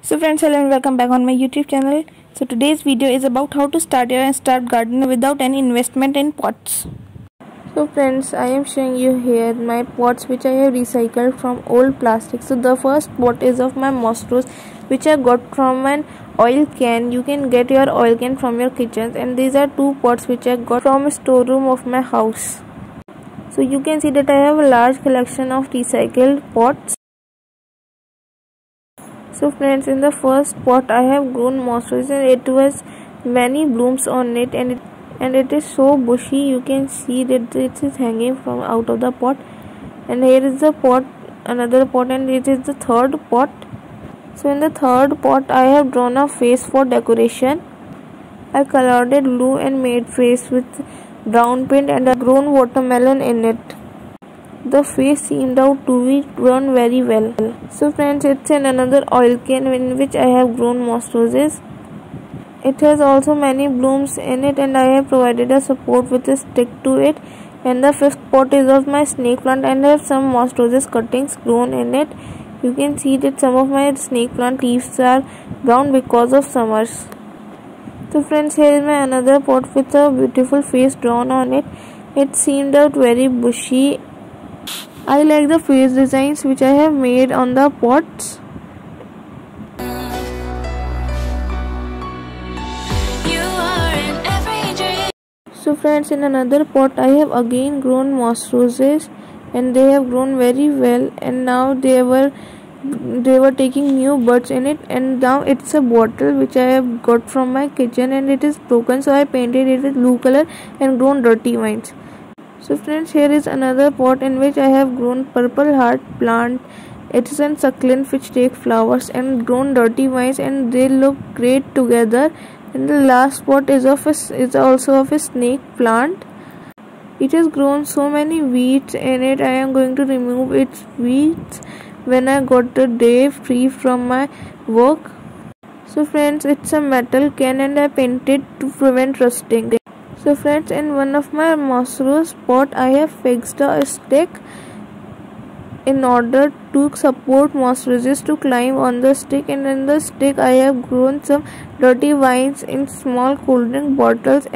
So friends, hello and welcome back on my YouTube channel. So today's video is about how to start garden without any investment in pots. So friends, I am showing you here my pots which I have recycled from old plastic. So the first pot is of my monsters which I got from an oil can. You can get your oil can from your kitchens, and these are two pots which I got from a storeroom of my house. So you can see that I have a large collection of recycled pots. So friends, in the first pot I have grown monsters, and it was many blooms on it, and it is so bushy. You can see that it is hanging from out of the pot. And here is the pot, another pot, and it is the third pot. So in the third pot I have drawn a face for decoration. I colored it blue and made face with brown paint and a grown watermelon in it. The face seemed out to be grown very well. So friends, it's in another oil can in which I have grown moss roses. It has also many blooms in it, and I have provided a support with a stick to it. And the fifth pot is of my snake plant, and I have some moss roses cuttings grown in it. You can see that some of my snake plant leaves are brown because of summers. So friends, here is my another pot with a beautiful face drawn on it. It seemed out very bushy. I like the face designs which I have made on the pots. So friends, in another pot I have again grown moss roses, and they have grown very well, and now they were taking new buds in it. And now it's a bottle which I have got from my kitchen, and it is broken, so I painted it with blue color and grown dirty vines. So friends, here is another pot in which I have grown purple heart plant. It is a succulent which take flowers and grown dirty vines, and they look great together. And the last pot is also of a snake plant. It has grown so many weeds in it. I am going to remove its weeds when I got the day free from my work. So friends, it's a metal can, and I painted to prevent rusting. So friends, in one of my moss rose pot I have fixed a stick in order to support moss roses to climb on the stick, and in the stick I have grown some dirty vines in small cool drink bottles.